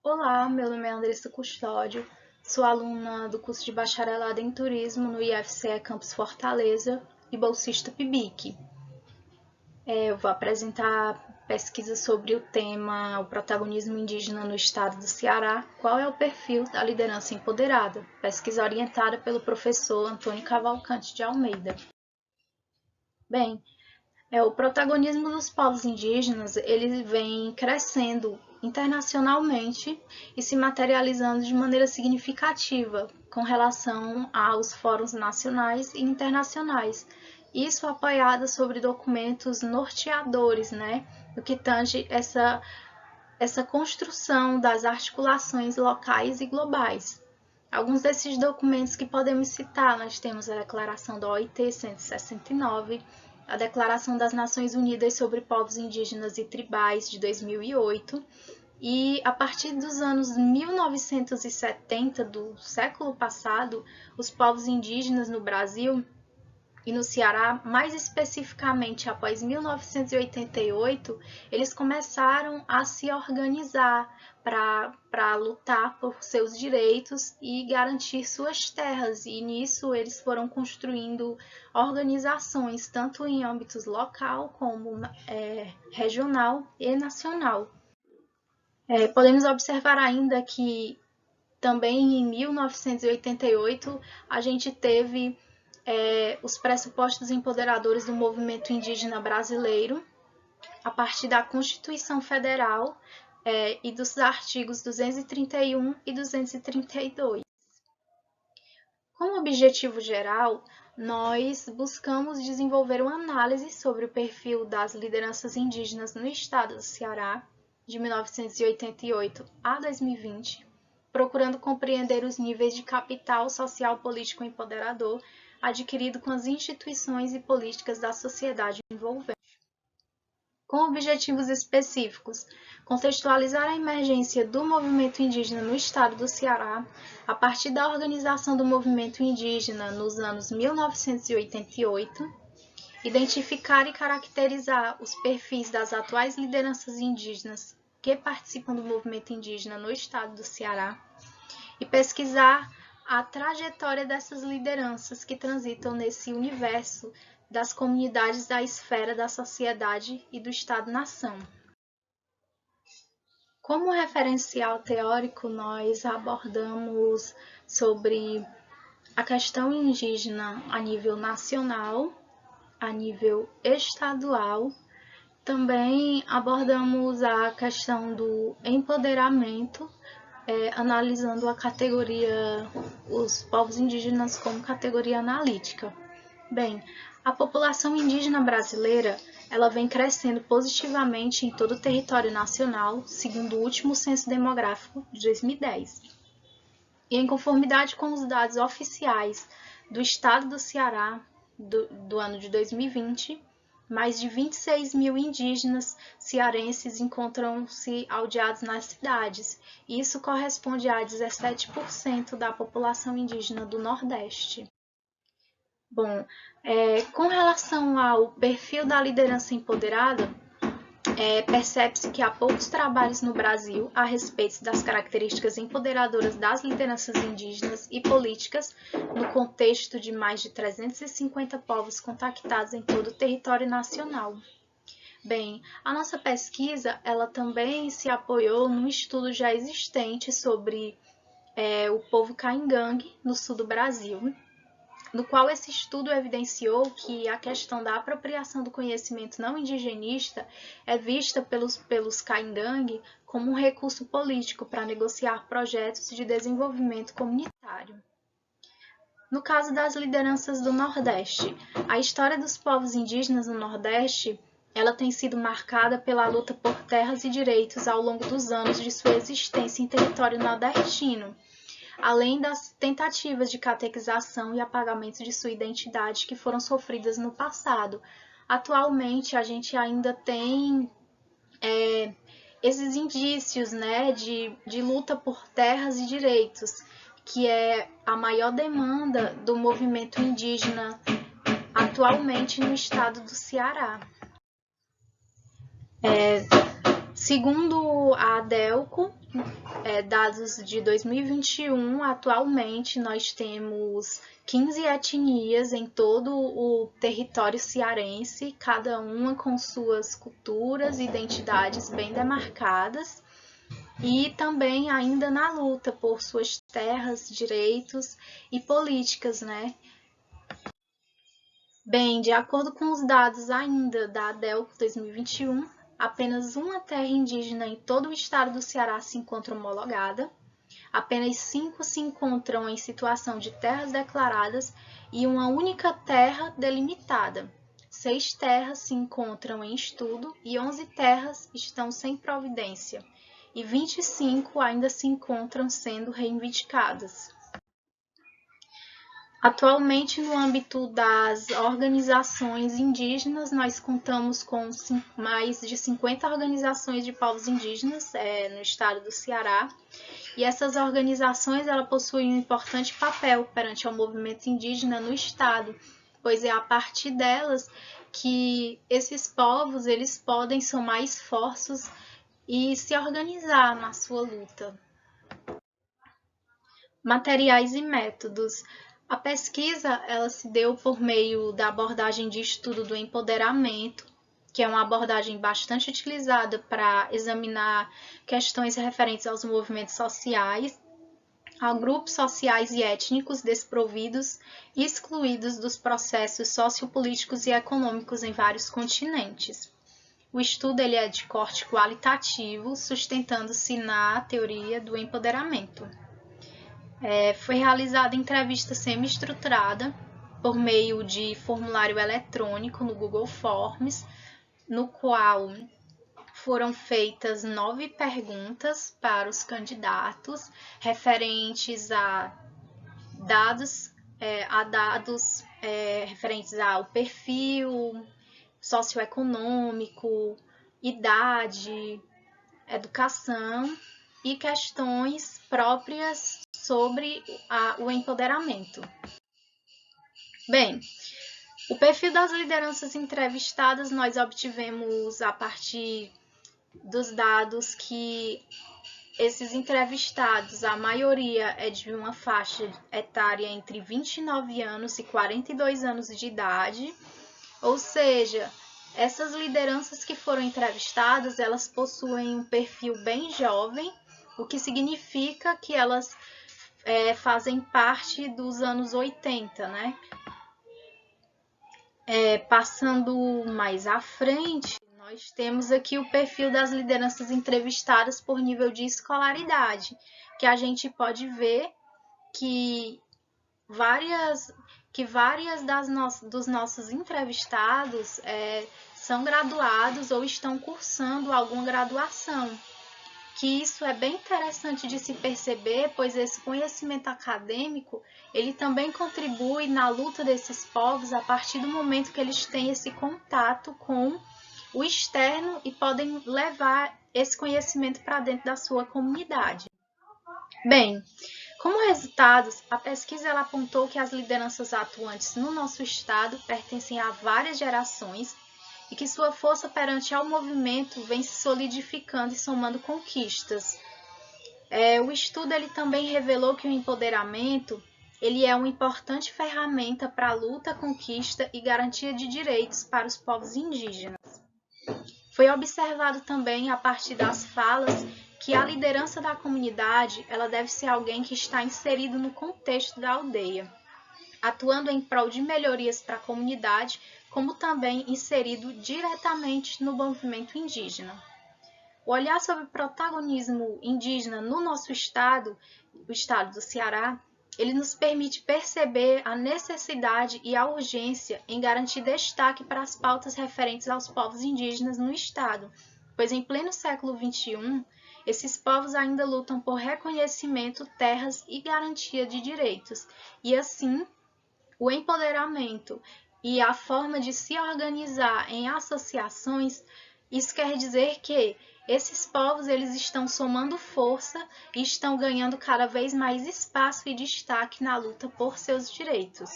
Olá, meu nome é Andressa Custódio, sou aluna do curso de Bacharelado em Turismo no IFCE Campus Fortaleza e bolsista PIBIC. Eu vou apresentar pesquisa sobre o tema o protagonismo indígena no estado do Ceará, qual é o perfil da liderança empoderada, pesquisa orientada pelo professor Antônio Cavalcante de Almeida. Bem, o protagonismo dos povos indígenas ele vem crescendo internacionalmente e se materializando de maneira significativa com relação aos fóruns nacionais e internacionais. Isso apoiado sobre documentos norteadores, né, do que tange essa construção das articulações locais e globais. Alguns desses documentos que podemos citar, nós temos a Declaração da OIT 169, a Declaração das Nações Unidas sobre Povos Indígenas e Tribais de 2008, e a partir dos anos 1970 do século passado, os povos indígenas no Brasil e no Ceará, mais especificamente após 1988, eles começaram a se organizar para lutar por seus direitos e garantir suas terras. E nisso eles foram construindo organizações, tanto em âmbitos local como regional e nacional. Podemos observar ainda que também em 1988 a gente teve os pressupostos empoderadores do movimento indígena brasileiro, a partir da Constituição Federal e dos artigos 231 e 232. Como objetivo geral, nós buscamos desenvolver uma análise sobre o perfil das lideranças indígenas no estado do Ceará, de 1988 a 2020, procurando compreender os níveis de capital social político empoderador adquirido com as instituições e políticas da sociedade envolvente. Com objetivos específicos, contextualizar a emergência do movimento indígena no estado do Ceará, a partir da organização do movimento indígena nos anos 1988, identificar e caracterizar os perfis das atuais lideranças indígenas que participam do movimento indígena no estado do Ceará e pesquisar a trajetória dessas lideranças que transitam nesse universo das comunidades da esfera da sociedade e do Estado-nação. Como referencial teórico, nós abordamos sobre a questão indígena a nível nacional, a nível estadual. Também abordamos a questão do empoderamento, analisando a categoria, os povos indígenas como categoria analítica. Bem, a população indígena brasileira ela vem crescendo positivamente em todo o território nacional, segundo o último censo demográfico de 2010. E em conformidade com os dados oficiais do estado do Ceará do ano de 2020, mais de 26 mil indígenas cearenses encontram-se aldeados nas cidades. Isso corresponde a 17% da população indígena do Nordeste. Bom, com relação ao perfil da liderança empoderada, percebe-se que há poucos trabalhos no Brasil a respeito das características empoderadoras das lideranças indígenas e políticas no contexto de mais de 350 povos contactados em todo o território nacional. Bem, a nossa pesquisa ela também se apoiou num estudo já existente sobre o povo caingangue no sul do Brasil, no qual esse estudo evidenciou que a questão da apropriação do conhecimento não indigenista é vista pelos caingangue como um recurso político para negociar projetos de desenvolvimento comunitário. No caso das lideranças do Nordeste, a história dos povos indígenas no Nordeste ela tem sido marcada pela luta por terras e direitos ao longo dos anos de sua existência em território nordestino, além das tentativas de catequização e apagamento de sua identidade que foram sofridas no passado. Atualmente, a gente ainda tem esses indícios, né, de luta por terras e direitos, que é a maior demanda do movimento indígena atualmente no estado do Ceará. Segundo a ADELCO, dados de 2021, atualmente nós temos 15 etnias em todo o território cearense, cada uma com suas culturas e identidades bem demarcadas, e também ainda na luta por suas terras, direitos e políticas, né? Bem, de acordo com os dados ainda da ADELC 2021, apenas uma terra indígena em todo o estado do Ceará se encontra homologada, apenas 5 se encontram em situação de terras declaradas e uma única terra delimitada. 6 terras se encontram em estudo e 11 terras estão sem providência, e 25 ainda se encontram sendo reivindicadas. Atualmente, no âmbito das organizações indígenas, nós contamos com mais de 50 organizações de povos indígenas no estado do Ceará, e essas organizações possuem um importante papel perante o movimento indígena no estado, pois é a partir delas que esses povos eles podem somar esforços e se organizar na sua luta. Materiais e métodos. A pesquisa ela se deu por meio da abordagem de estudo do empoderamento, que é uma abordagem bastante utilizada para examinar questões referentes aos movimentos sociais, a grupos sociais e étnicos desprovidos e excluídos dos processos sociopolíticos e econômicos em vários continentes. O estudo ele é de corte qualitativo, sustentando-se na teoria do empoderamento. Foi realizada entrevista semi-estruturada por meio de formulário eletrônico no Google Forms, no qual foram feitas 9 perguntas para os candidatos referentes a dados referentes ao perfil socioeconômico, idade, educação e questões próprias sobre o empoderamento. Bem, o perfil das lideranças entrevistadas nós obtivemos a partir dos dados que esses entrevistados, a maioria é de uma faixa etária entre 29 anos e 42 anos de idade, ou seja, essas lideranças que foram entrevistadas, elas possuem um perfil bem jovem, o que significa que elas fazem parte dos anos 80, né? Passando mais à frente, nós temos aqui o perfil das lideranças entrevistadas por nível de escolaridade, que a gente pode ver que várias dos nossos entrevistados são graduados ou estão cursando alguma graduação. Que isso é bem interessante de se perceber, pois esse conhecimento acadêmico, ele também contribui na luta desses povos a partir do momento que eles têm esse contato com o externo e podem levar esse conhecimento para dentro da sua comunidade. Bem, como resultados, a pesquisa ela apontou que as lideranças atuantes no nosso estado pertencem a várias gerações e que sua força perante ao movimento vem se solidificando e somando conquistas. O estudo ele também revelou que o empoderamento ele é uma importante ferramenta para a luta, conquista e garantia de direitos para os povos indígenas. Foi observado também, a partir das falas, que a liderança da comunidade ela deve ser alguém que está inserido no contexto da aldeia, atuando em prol de melhorias para a comunidade, como também inserido diretamente no movimento indígena. O olhar sobre o protagonismo indígena no nosso estado, o estado do Ceará, ele nos permite perceber a necessidade e a urgência em garantir destaque para as pautas referentes aos povos indígenas no estado, pois em pleno século XXI, esses povos ainda lutam por reconhecimento, terras e garantia de direitos, e assim, o empoderamento e a forma de se organizar em associações, isso quer dizer que esses povos eles estão somando força e estão ganhando cada vez mais espaço e destaque na luta por seus direitos.